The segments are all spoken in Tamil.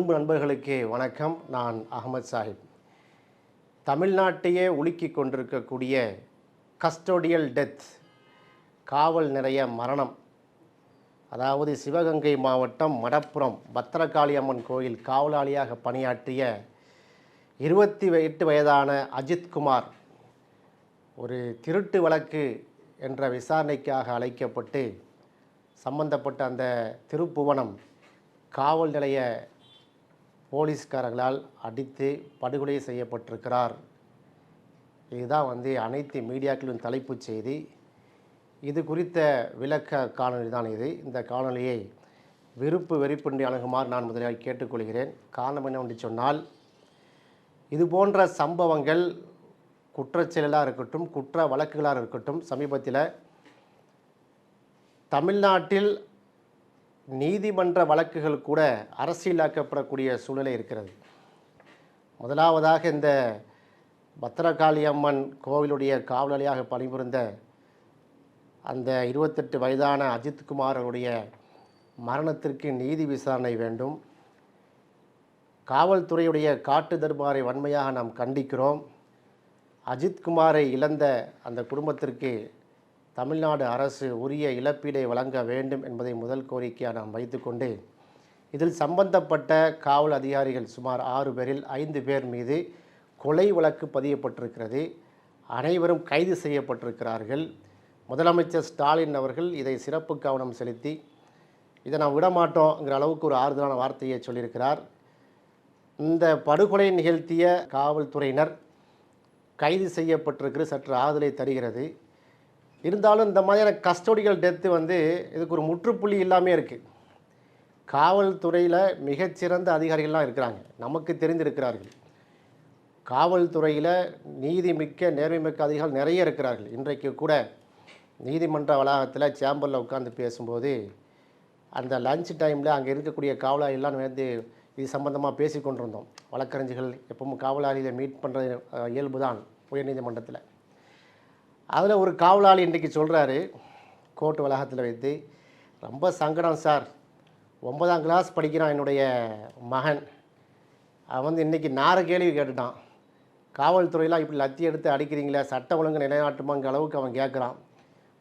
அன்பு நண்பர்களுக்கு வணக்கம். நான் அகமது சாஹிப். தமிழ்நாட்டையே உலுக்கி கொண்டிருக்கக்கூடிய கஸ்டோடியல் டெத், காவல் நிலைய மரணம், அதாவது சிவகங்கை மாவட்டம் மடப்புரம் பத்திரகாளி அம்மன் கோயில் காவலாளியாக பணியாற்றிய 28 வயதான அஜித்குமார் ஒரு திருட்டு வழக்கு என்ற விசாரணைக்காக அழைக்கப்பட்டு சம்பந்தப்பட்ட அந்த திருப்புவனம் காவல் நிலைய போலீஸ்காரர்களால் அடித்து படுகொலை செய்யப்பட்டிருக்கிறார். இதுதான் அனைத்து மீடியாக்களின் தலைப்புச் செய்தி. இது குறித்த விளக்க காணொலி தான் இது. இந்த காணொலியை விருப்பு வெறுப்பின்றி அணுகுமாறு நான் முதலில் கேட்டுக்கொள்கிறேன். காரணம் என்னவென்று சொன்னால், இது போன்ற சம்பவங்கள் குற்றச்செயலாக இருக்கட்டும், குற்ற வழக்குகளாக இருக்கட்டும், சமீபத்தில் தமிழ்நாட்டில் நீதிமன்ற வழக்குகள் கூட அரசியலாக்கப்படக்கூடிய சூழ்நிலை இருக்கிறது. முதலாவதாக இந்த பத்திரகாளி அம்மன் கோவிலுடைய காவலாளியாக பணிபுரிந்த அந்த 28 வயதான அஜித்குமார் அவருடைய மரணத்திற்கு நீதி விசாரணை வேண்டும். காவல்துறையுடைய காட்டு தர்பாரை வன்மையாக நாம் கண்டிக்கிறோம். அஜித்குமாரை இழந்த அந்த குடும்பத்திற்கு தமிழ்நாடு அரசு உரிய இழப்பீடை வழங்க வேண்டும் என்பதை முதல் கோரிக்கையாக நாம் வைத்துக்கொண்டு, இதில் சம்பந்தப்பட்ட காவல் அதிகாரிகள் சுமார் 6 பேரில் 5 பேர் மீது கொலை வழக்கு பதியப்பட்டிருக்கிறது. அனைவரும் கைது செய்யப்பட்டிருக்கிறார்கள். முதலமைச்சர் ஸ்டாலின் அவர்கள் இதை சிறப்பு கவனம் செலுத்தி இதை நான் விடமாட்டோங்கிற அளவுக்கு ஒரு ஆறுதலான வார்த்தையை சொல்லியிருக்கிறார். இந்த படுகொலை நிகழ்த்திய காவல்துறையினர் கைது செய்யப்பட்டிருக்கிறது சற்று ஆறுதலை தருகிறது. இருந்தாலும் இந்த மாதிரியான கஸ்டோடியல் டெத்து இதுக்கு ஒரு முற்றுப்புள்ளி இல்லாமல் இருக்குது. காவல்துறையில் மிகச்சிறந்த அதிகாரிகள்லாம் இருக்கிறாங்க, நமக்கு தெரிந்திருக்கிறார்கள். காவல்துறையில் நீதிமிக்க நேர்மைமிக்க அதிகாரிகள் நிறைய இருக்கிறார்கள். இன்றைக்கு கூட நீதிமன்ற வளாகத்தில் சேம்பரில் உட்காந்து பேசும்போது அந்த லஞ்ச் டைமில் அங்கே இருக்கக்கூடிய காவலாளிகள்லாம் இது சம்பந்தமாக பேசி கொண்டிருந்தோம். வழக்கறிஞர்கள் எப்பவும் காவலாளியை மீட் பண்ணுறது இயல்பு தான் உயர்நீதிமன்றத்தில். அதில் ஒரு காவலாளி இன்றைக்கி சொல்கிறாரு, கோர்ட்டு வளாகத்தில் வைத்து, ரொம்ப சங்கடம் சார், 9ஆம் கிளாஸ் படிக்கிறான் என்னுடைய மகன். அவன் இன்றைக்கி நார கேள்வி கேட்டுட்டான். காவல்துறையெலாம் இப்படி லத்தி எடுத்து அடிக்கிறீங்களே, சட்ட ஒழுங்கு நிலைநாட்டுமாங்கிற அளவுக்கு அவன் கேட்குறான்.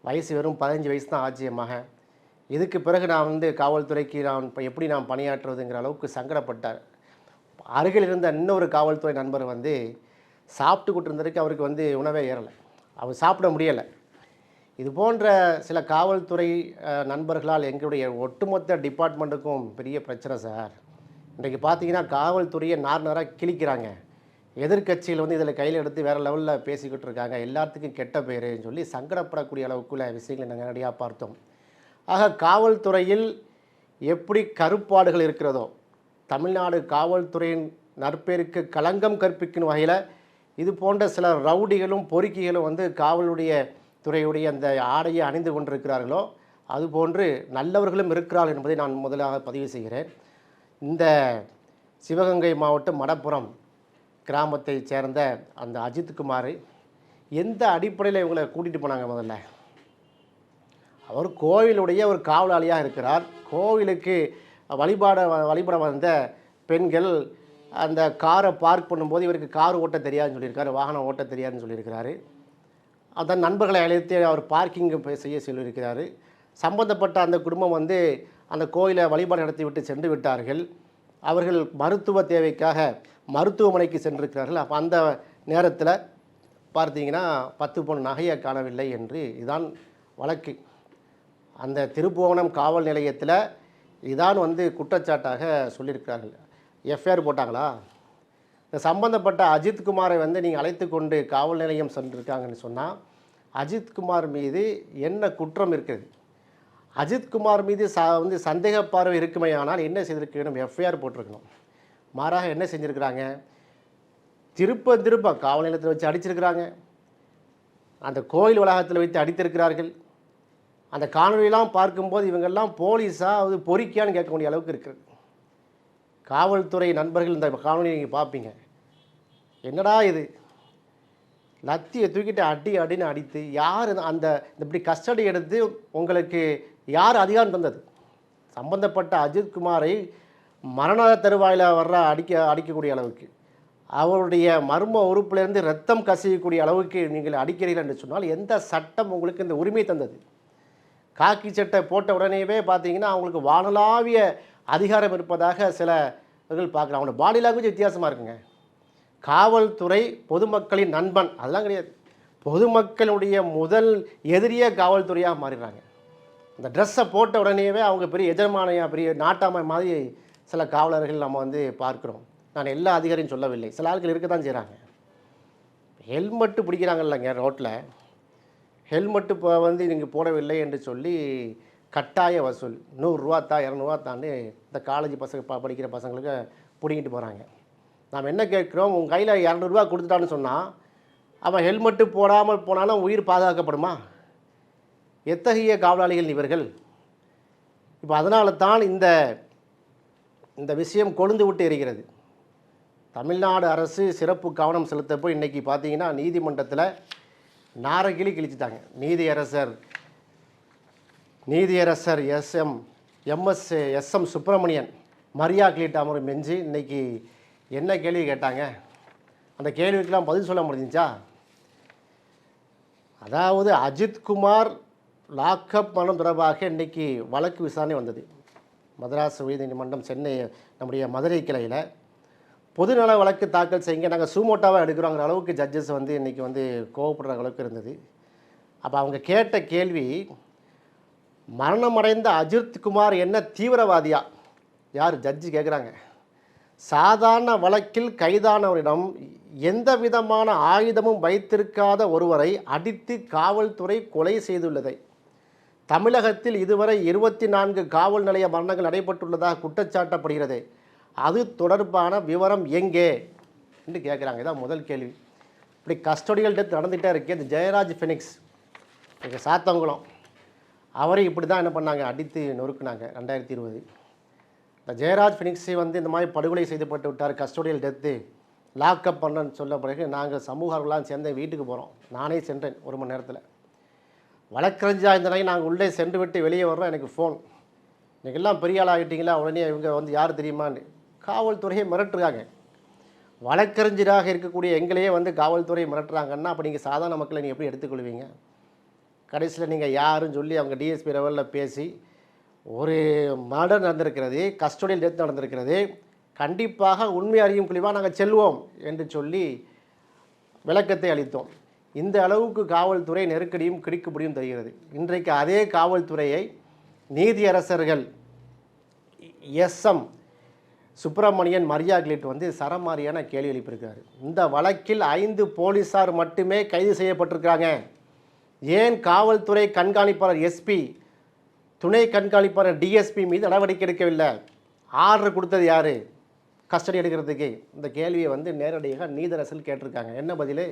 வயசு வெறும் 15 வயசு தான் ஆச்சு என் மகன். இதுக்கு பிறகு நான் காவல்துறைக்கு நான் இப்போ எப்படி நான் பணியாற்றுவதுங்கிற அளவுக்கு சங்கடப்பட்டார். அருகில் இருந்த இன்னொரு காவல்துறை நண்பர் சாப்பிட்டுக்கிட்டு இருந்ததுக்கு அவருக்கு உணவே ஏறலை, அவர் சாப்பிட முடியலை. இது போன்ற சில காவல்துறை நண்பர்களால் எங்களுடைய ஒட்டுமொத்த டிபார்ட்மெண்ட்டுக்கும் பெரிய பிரச்சனை சார். இன்றைக்கி பார்த்தீங்கன்னா காவல்துறையை நாராக கிழிக்கிறாங்க. எதிர்கட்சியில் இதில் கையில் எடுத்து வேறு லெவலில் பேசிக்கிட்டு இருக்காங்க. எல்லாத்துக்கும் கெட்ட பேருன்னு சொல்லி சங்கடப்படக்கூடிய அளவுக்குள்ள விஷயங்களை நாங்கள் நேரடியாக பார்த்தோம். ஆக காவல்துறையில் எப்படி கருப்பாடுகள் இருக்கிறதோ, தமிழ்நாடு காவல்துறையின் நற்பேருக்கு களங்கம் கற்பிக்கும் வகையில் இது போன்ற சில ரவுடிகளும் பொறுக்கிகளும் காவலுடைய துறையுடைய அந்த ஆடையை அணிந்து கொண்டிருக்கிறார்களோ, அதுபோன்று நல்லவர்களும் இருக்கிறார்கள் என்பதை நான் முதலாக பதிவு செய்கிறேன். இந்த சிவகங்கை மாவட்டம் மடப்புரம் கிராமத்தைச் சேர்ந்த அந்த அஜித்குமார் எந்த அடிப்படையில் இவங்களை கூட்டிகிட்டு போனாங்க? முதல்ல அவர் கோவிலுடைய ஒரு காவலாளியாக இருக்கிறார். கோவிலுக்கு வழிபட வந்த பெண்கள் அந்த காரை பார்க் பண்ணும்போது இவருக்கு கார் ஓட்ட தெரியாதுன்னு சொல்லியிருக்காரு, வாகனம் ஓட்ட தெரியாதுன்னு சொல்லியிருக்கிறாரு. அதன் நண்பர்களை அழைத்து அவர் பார்க்கிங் செய்ய சொல்லியிருக்கிறாரு. சம்பந்தப்பட்ட அந்த குடும்பம் அந்த கோயிலை வழிபாடு நடத்தி விட்டு சென்று விட்டார்கள். அவர்கள் மருத்துவ தேவைக்காக மருத்துவமனைக்கு சென்றிருக்கிறார்கள். அப்போ அந்த நேரத்தில் பார்த்தீங்கன்னா 10 பவுன் நகையை காணவில்லை என்று இதான் வழக்கு. அந்த திருப்புவனம் காவல் நிலையத்தில் இதான் குற்றச்சாட்டாக சொல்லியிருக்கிறார்கள். எஃப்ஐஆர் போட்டாங்களா? இந்த சம்பந்தப்பட்ட அஜித்குமாரை நீங்கள் அழைத்து கொண்டு காவல் நிலையம் சென்றிருக்காங்கன்னு சொன்னால், அஜித்குமார் மீது என்ன குற்றம் இருக்குது? அஜித்குமார் மீது சந்தேக பார்வை இருக்குமே, ஆனால் என்ன செய்திருக்கணும்? எஃப்ஐஆர் போட்டிருக்கணும். மாறாக என்ன செஞ்சுருக்கிறாங்க? திருப்ப காவல் நிலையத்தில் வச்சு அடிச்சிருக்கிறாங்க. அந்த கோயில் வளாகத்தில் வைத்து அடித்திருக்கிறார்கள். அந்த காணொலியெல்லாம் பார்க்கும்போது இவங்கெல்லாம் போலீஸா அது பொறிக்கியான்னு கேட்கக்கூடிய அளவுக்கு இருக்குது. காவல்துறை நண்பர்கள் இந்த காணொலியை நீங்கள் பார்ப்பீங்க. என்னடா இது, லத்தியை தூக்கிட்டு அடின்னு அடித்து யார் அந்த இப்படி கஸ்டடி எடுத்து உங்களுக்கு யார் அதிகாரம் தந்தது? சம்பந்தப்பட்ட அஜித்குமாரை மரண தருவாயில் அடிக்கக்கூடிய அளவுக்கு, அவருடைய மர்ம உறுப்பிலிருந்து ரத்தம் கசியக்கூடிய அளவுக்கு நீங்கள் அடிக்கிறீர்கள் என்று சொன்னால் எந்த சட்டம் உங்களுக்கு இந்த உரிமை தந்தது? காக்கி சட்டை போட்ட உடனேவே பார்த்தீங்கன்னா அவங்களுக்கு வானளாவிய அதிகாரம் இருப்பதாக சிலர்கள் பார்க்குறாங்க. அவங்களோட பாடி லாங்குவேஜ் வித்தியாசமாக இருக்குங்க. காவல்துறை பொதுமக்களின் நண்பன் அதெல்லாம் கிடையாது. பொதுமக்களுடைய முதல் எதிரியே காவல்துறையாக மாறிடுறாங்க. அந்த ட்ரெஸ்ஸை போட்ட உடனேவே அவங்க பெரிய எஜமானையாக பெரிய நாட்டாமை மாதிரி சில காவலர்கள் நம்ம வந்து பார்க்குறோம். நான் எல்லா அதிகாரியும் சொல்லவில்லை, சில ஆட்கள் இருக்க தான் செய்கிறாங்க. ஹெல்மெட்டு பிடிக்கிறாங்கல்லங்க ரோட்டில், ஹெல்மெட்டு இப்போ வந்து நீங்கள் போடவில்லை என்று சொல்லி கட்டாய வசூல் 100 ரூபா தான் 200 தான்னு இந்த காலேஜ் பசங்க படிக்கிற பசங்களுக்கு பிடிங்கிட்டு போகிறாங்க. நாம் என்ன கேட்குறோம், உங்கள் கையில் 200 ரூபா கொடுத்துட்டான்னு சொன்னால் அவன் ஹெல்மெட்டு போடாமல் போனாலும் உயிர் பாதுகாக்கப்படுமா? எத்தகைய காவலாளிகள் இவர்கள்? இப்போ அதனால தான் இந்த விஷயம் கொழுந்து விட்டு எரிகிறது. தமிழ்நாடு அரசு சிறப்பு கவனம் செலுத்த போய் இன்றைக்கி பார்த்தீங்கன்னா நீதிமன்றத்தில் நாரகிளி கிழிச்சிட்டாங்க. நீதியரசர் எஸ்எம் சுப்பிரமணியன் மரியா கிளீட் அமர்வு மெஞ்சி இன்றைக்கி என்ன கேள்வி கேட்டாங்க? அந்த கேள்விக்கெல்லாம் பதில் சொல்ல முடிஞ்சிச்சா? அதாவது அஜித்குமார் லாக்அப் மரணம் தொடர்பாக இன்றைக்கி வழக்கு விசாரணை வந்தது. மதராஸ் உயர்நீதிமன்றம் சென்னை நம்முடைய மதுரை கிளையில் பொதுநல வழக்கு தாக்கல் செய்யுங்க, நாங்கள் சூமோட்டாவாக எடுக்கிறோங்கிற அளவுக்கு ஜட்ஜஸ் வந்து இன்றைக்கி வந்து கோவப்படுற அளவுக்கு இருந்தது. அப்போ அவங்க கேட்ட கேள்வி, மரணமடைந்த அஜித்குமார் என்ன தீவிரவாதியா? யார் ஜட்ஜி கேட்குறாங்க. சாதாரண வழக்கில் கைதானவரிடம் எந்த விதமான ஆயுதமும் வைத்திருக்காத ஒருவரை அடித்து காவல்துறை கொலை செய்துள்ளதை, தமிழகத்தில் இதுவரை 24 காவல் நிலைய மரணங்கள் நடைபெற்றுள்ளதாக குற்றச்சாட்டப்படுகிறது, அது தொடர்பான விவரம் எங்கே என்று கேட்குறாங்க. இதான் முதல் கேள்வி. இப்படி கஸ்டோடியல் டெத் நடந்துகிட்டே இருக்கு. இந்த ஜெயராஜ் ஃபெனிக்ஸ் எங்கள் சாத்தங்குளம் அவரை இப்படி தான் என்ன பண்ணாங்க, அடித்து நொறுக்குனாங்க 2020. இந்த ஜெயராஜ் ஃபெனிக்ஸை வந்து இந்த மாதிரி படுகொலை செய்யப்பட்டு விட்டார், கஸ்டோடியல் டெத்து, லாக்அப் பண்ணன்னு சொல்ல பிறகு நாங்கள் சமூகர்களாம் சேர்ந்த வீட்டுக்கு போகிறோம். நானே சென்றேன் 1 மணி நேரத்தில். வழக்கறிஞராக இந்த நாங்கள் உள்ளே சென்று விட்டு வெளியே வர்றோம். எனக்கு ஃபோன், இன்றைக்கெல்லாம் பெரிய ஆள் ஆகிட்டீங்களா, உடனே இவங்க வந்து யார் தெரியுமான்னு காவல்துறையை மிரட்டுறாங்க. வழக்கறிஞராக இருக்கக்கூடிய எங்களையே வந்து காவல்துறை மிரட்டுறாங்கன்னா அப்போ நீங்கள் சாதாரண மக்களை நீங்கள் எப்படி எடுத்துக்கொள்வீங்க? கடைசியில் நீங்கள் யாருன்னு சொல்லி அவங்க டிஎஸ்பி லெவலில் பேசி ஒரு மர்டர் நடந்திருக்கிறது, கஸ்டோடியல் டெத் நடந்திருக்கிறது, கண்டிப்பாக உண்மை அறியும் குழுவாக நாங்கள் செல்வோம் என்று சொல்லி விளக்கத்தை அளித்தோம். இந்த அளவுக்கு காவல்துறை நெருக்கடியும் கிடுக்குப்பிடியும் தருகிறது. இன்றைக்கு அதே காவல்துறையை நீதியரசர்கள் எஸ்எம் சுப்பிரமணியன் மரியா கிளீட் வந்து சரமாரியான கேள்வி எழுப்பியிருக்காரு. இந்த வழக்கில் 5 போலீஸார் மட்டுமே கைது செய்யப்பட்டிருக்காங்க. ஏன் காவல்துறை கண்காணிப்பாளர் எஸ்பி, துணை கண்காணிப்பாளர் டிஎஸ்பி மீது நடவடிக்கை எடுக்கவில்லை? ஆர்டர் கொடுத்தது யார் கஸ்டடி எடுக்கிறதுக்கு? இந்த கேள்வியை வந்து நேரடியாக நீதியரசர்கள் கேட்டிருக்காங்க. என்ன பதில்?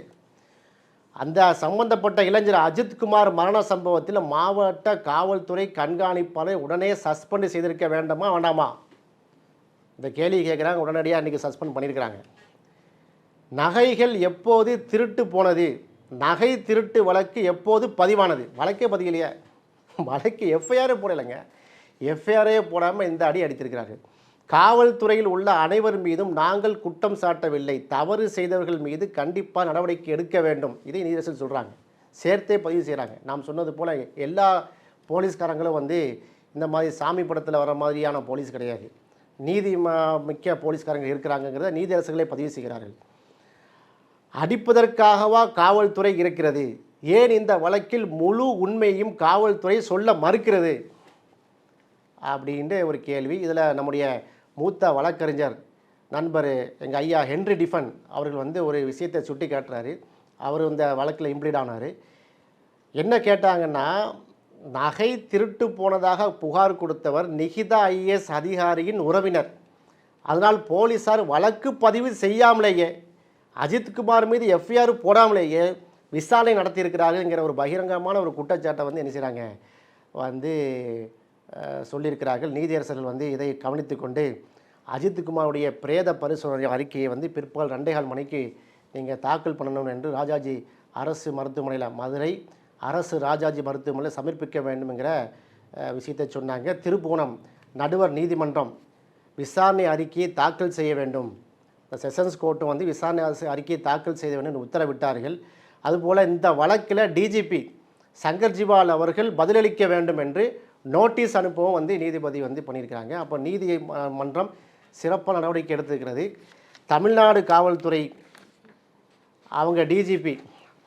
அந்த சம்பந்தப்பட்ட இளைஞர் அஜித்குமார் மரண சம்பவத்தில் மாவட்ட காவல்துறை கண்காணிப்பாளரை உடனே சஸ்பெண்ட் செய்திருக்க வேண்டாமா வேண்டாமா? இந்த கேள்வி கேட்குறாங்க. உடனடியாக இன்றைக்கி சஸ்பெண்ட் பண்ணியிருக்கிறாங்க. நகைகள் எப்போது திருட்டு போனது? நகை திருட்டு வழக்கு எப்போது பதிவானது? வழக்கே பதிவில்லையே, வழக்கு எஃப்ஐஆரே போடலைங்க. எஃப்ஐஆரே போடாமல் இந்த அடி அடித்திருக்கிறார்கள். காவல்துறையில் உள்ள அனைவர் மீதும் நாங்கள் குற்றம் சாட்டவில்லை, தவறு செய்தவர்கள் மீது கண்டிப்பாக நடவடிக்கை எடுக்க வேண்டும். இதை நீதியரசர்கள் சொல்கிறாங்க, சேர்த்தே பதிவு செய்கிறாங்க. நாம் சொன்னது போல் எல்லா போலீஸ்காரங்களும் வந்து இந்த மாதிரி சாமி படத்தில் வர மாதிரியான போலீஸ் கிடையாது. நீதி மிக்க போலீஸ்காரங்கள் இருக்கிறாங்கிறத நீதியரசர்களே பதிவு செய்கிறார்கள். அடிப்பதற்காகவா காவல்துறை இருக்கிறது? ஏன் இந்த வழக்கில் முழு உண்மையும் காவல்துறை சொல்ல மறுக்கிறது அப்படின்ற ஒரு கேள்வி. இதில் நம்முடைய மூத்த வழக்கறிஞர் நண்பர் எங்கள் ஐயா ஹென்ரி டிஃபன் அவர்கள் வந்து ஒரு விஷயத்தை சுட்டி காட்டுறாரு. அவர் இந்த வழக்கில் இம்ப்ளீட் ஆனார். என்ன கேட்டாங்கன்னா, நகை திருட்டு போனதாக புகார் கொடுத்தவர் நிகிதா ஐஏஎஸ் அதிகாரியின் உறவினர். அதனால் போலீஸார் வழக்கு பதிவு செய்யாமலேயே, அஜித்குமார் மீது எஃப்ஐஆர் போடாமலேயே விசாரணை நடத்தியிருக்கிறார்கள்ங்கிற ஒரு பகிரங்கமான ஒரு குற்றச்சாட்டை வந்து என்ன செய்கிறாங்க வந்து சொல்லியிருக்கிறார்கள். நீதியரசர்கள் வந்து இதை கவனித்து கொண்டு அஜித்குமாருடைய பிரேத பரிசோதனை அறிக்கையை வந்து பிற்பகல் 2:15 மணிக்கு நீங்கள் தாக்கல் பண்ணணும் என்று ராஜாஜி அரசு மருத்துவமனையில், மதுரை அரசு ராஜாஜி மருத்துவமனையில் சமர்ப்பிக்க வேண்டும்ங்கிற விஷயத்தை சொன்னாங்க. திருப்புவனம் நடுவர் நீதிமன்றம் விசாரணை அறிக்கையை தாக்கல் செய்ய வேண்டும். இந்த செஷன்ஸ் கோர்ட்டு வந்து விசாரணை அறிக்கையை தாக்கல் செய்ய வேண்டும் என்று உத்தரவிட்டார்கள். அதுபோல் இந்த வழக்கில் டிஜிபி சங்கர் ஜிவால் அவர்கள் பதிலளிக்க வேண்டும் என்று நோட்டீஸ் அனுப்பவும் வந்து நீதிபதி வந்து பண்ணியிருக்காங்க. அப்போ நீதிமன்றம் சிறப்பான நடவடிக்கை எடுத்துக்கிறது. தமிழ்நாடு காவல்துறை அவங்க டிஜிபி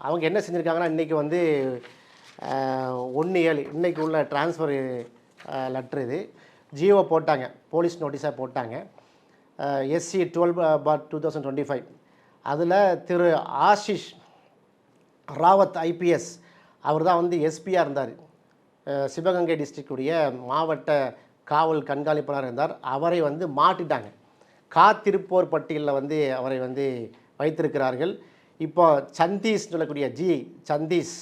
அவங்க என்ன செஞ்சுருக்காங்கன்னா, இன்றைக்கி வந்து 1/7 இன்றைக்கி உள்ள ட்ரான்ஸ்ஃபர் லெட்ரு இது ஜியோ போட்டாங்க, போலீஸ் நோட்டீஸாக போட்டாங்க. SC 12/2025 அதில் திரு ஆஷிஷ் ராவத் IPS அவர் தான் வந்து எஸ்பியாக இருந்தார். சிவகங்கை டிஸ்ட்ரிக்டுடைய மாவட்ட காவல் கண்காணிப்பாளர் இருந்தார். அவரை வந்து மாட்டிட்டாங்க. காத்திருப்போர் பட்டியலில் வந்து அவரை வந்து வைத்திருக்கிறார்கள். இப்போ சந்தீஷ் சொல்லக்கூடிய சந்தீஷ்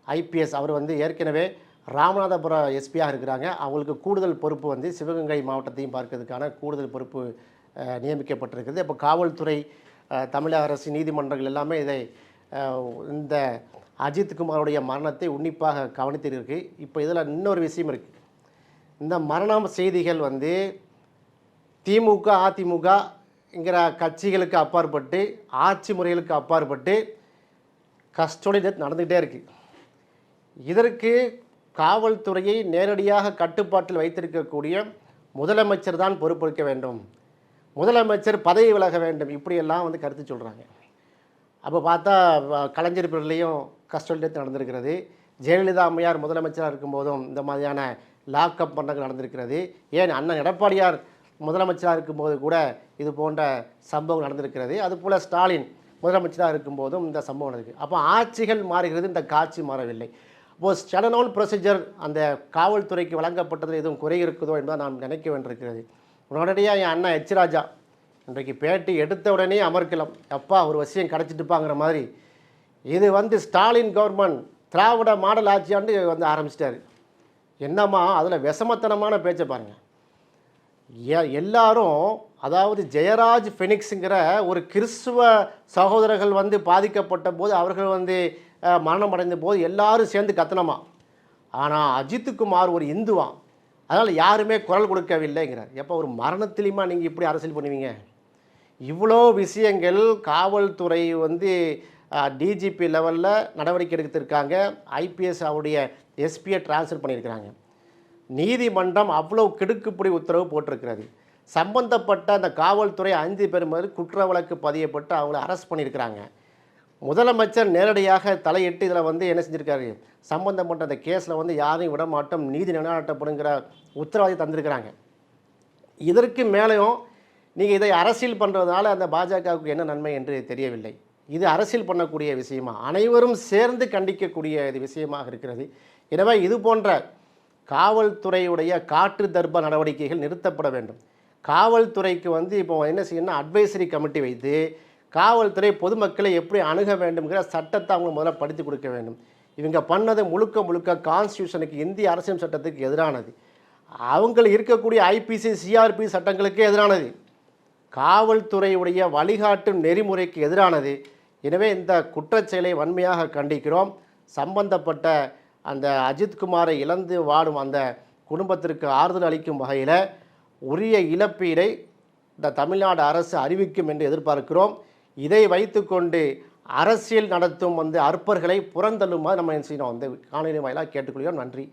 IPS அவர் வந்து ஏற்கனவே ராமநாதபுரம் எஸ்பியாக இருக்கிறாங்க. அவங்களுக்கு கூடுதல் பொறுப்பு வந்து சிவகங்கை மாவட்டத்தையும் பார்க்கறதுக்கான கூடுதல் பொறுப்பு நியமிக்கப்பட்டிருக்கிறது. இப்போ காவல்துறை, தமிழக அரசு, நீதிமன்றங்கள் எல்லாமே இதை இந்த அஜித்குமாருடைய மரணத்தை உன்னிப்பாக கவனித்திருக்கு. இப்போ இதில் இன்னொரு விஷயம் இருக்குது. இந்த மரணம் செய்திகள் வந்து திமுக அதிமுகங்கிற கட்சிகளுக்கு அப்பாற்பட்டு, ஆட்சி முறைகளுக்கு அப்பாற்பட்டு கஸ்டோடி டெத் நடந்துக்கிட்டே இருக்குது. இதற்கு காவல்துறையை நேரடியாக கட்டுப்பாட்டில் வைத்திருக்கக்கூடிய முதலமைச்சர் தான் பொறுப்பேற்க வேண்டும், முதலமைச்சர் பதவி விலக வேண்டும், இப்படியெல்லாம் வந்து கருத்து சொல்கிறாங்க. அப்போ பார்த்தா கலைஞர் பிறலையும் கஸ்டோடி டெத் நடந்திருக்கிறது. ஜெயலலிதா அம்மையார் முதலமைச்சராக இருக்கும்போதும் இந்த மாதிரியான லாக்அப் பண்ணங்கள் நடந்திருக்கிறது. ஏன் அண்ணன் எடப்பாடியார் முதலமைச்சராக இருக்கும்போது கூட இது போன்ற சம்பவம் நடந்திருக்கிறது. அதுபோல் ஸ்டாலின் முதலமைச்சராக இருக்கும்போதும் இந்த சம்பவம் நடந்திருக்கு. அப்போ ஆட்சிகள் மாறுகிறது, இந்த காட்சி மாறவில்லை. அப்போது ஸ்டெனோல் ப்ரொசீஜர் அந்த காவல்துறைக்கு வழங்கப்பட்டதில் எதுவும் குறை இருக்குதோ என்பதை நாம் நினைக்க வேண்டியிருக்கிறது. உடனடியாக என் அண்ணன் H. ராஜா இன்றைக்கு பேட்டி எடுத்த உடனே அமர்க்கலாம், அப்பா ஒரு விஷயம் கிடச்சிட்டுப்பாங்கிற மாதிரி. இது வந்து ஸ்டாலின் கவர்மெண்ட் திராவிட மாடல் ஆட்சியாண்டு வந்து ஆரம்பிச்சிட்டாரு. என்னம்மா அதில் விஷமத்தனமான பேச்சை பாருங்கள். எல்லாரும், அதாவது ஜெயராஜ் ஃபெனிக்ஸுங்கிற ஒரு கிறிஸ்துவ சகோதரர்கள் வந்து பாதிக்கப்பட்ட போது, அவர்கள் வந்து மரணம் அடைந்த போது எல்லாரும் சேர்ந்து கத்தனமா. ஆனால் அஜித்துக்குமார் ஒரு இந்துவான், அதனால் யாருமே குரல் கொடுக்கவில்லைங்கிறார். எப்போ ஒரு மரணத்திலையுமா நீங்கள் இப்படி அரசியல் பண்ணுவீங்க? இவ்வளோ விஷயங்கள் காவல்துறை வந்து டிஜிபி லெவலில் நடவடிக்கை எடுத்திருக்காங்க. IPS அவருடைய SPயை ட்ரான்ஸ்ஃபர் பண்ணியிருக்கிறாங்க. நீதிமன்றம் அவ்வளோ கிடுக்குப்பிடி உத்தரவு போட்டிருக்கிறது. சம்பந்தப்பட்ட அந்த காவல்துறை 5 பேர் மாதிரி குற்ற வழக்கு பதியப்பட்டு அவங்கள அரெஸ்ட் பண்ணியிருக்கிறாங்க. முதலமைச்சர் நேரடியாக தலையிட்டு இதில் வந்து என்ன செஞ்சுருக்காரு, சம்பந்தப்பட்ட அந்த கேஸில் வந்து யாரையும் விட மாட்டோம், நீதி நிலைநாட்டப்படுங்கிற உத்தரவாதத்தை தந்திருக்கிறாங்க. இதற்கு மேலேயும் நீங்கள் இதை அரசியல் பண்ணுறதுனால அந்த பாஜகவுக்கு என்ன நன்மை என்று தெரியவில்லை. இது அரசியல் பண்ணக்கூடிய விஷயமா, அனைவரும் சேர்ந்து கண்டிக்கக்கூடிய இது விஷயமாக இருக்கிறது. எனவே இது போன்ற காவல்துறையுடைய காற்று தர்ப நடவடிக்கைகள் நிறுத்தப்பட வேண்டும். காவல்துறைக்கு வந்து இப்போ என்ன செய்யணும்னா அட்வைசரி கமிட்டி வைத்து காவல்துறை பொதுமக்களை எப்படி அணுக வேண்டும்ங்கிற சட்டத்தை அவங்க முதல்ல படித்து கொடுக்க வேண்டும். இவங்க பண்ணது முழுக்க கான்ஸ்டியூஷனுக்கு, இந்திய அரசியல் சட்டத்துக்கு எதிரானது. அவங்க இருக்கக்கூடிய IPC CRP சட்டங்களுக்கு எதிரானது, காவல்துறையுடைய வழிகாட்டும் நெறிமுறைக்கு எதிரானது. எனவே இந்த குற்றச்செயலை வன்மையாக கண்டிக்கிறோம். சம்பந்தப்பட்ட அந்த அஜித்குமாரை இழந்து வாடும் அந்த குடும்பத்திற்கு ஆறுதல் அளிக்கும் வகையில் உரிய இழப்பீடை இந்த தமிழ்நாடு அரசு அறிவிக்கும் என்று எதிர்பார்க்கிறோம். இதை வைத்துக்கொண்டு அரசியல் நடத்தும் வந்து அற்பர்களை புறந்தள்ளுமாறு நம்ம என்ன செய்யணும், இந்த காணொலி வாயிலாக கேட்டுக்கொள்கிறோம். நன்றி.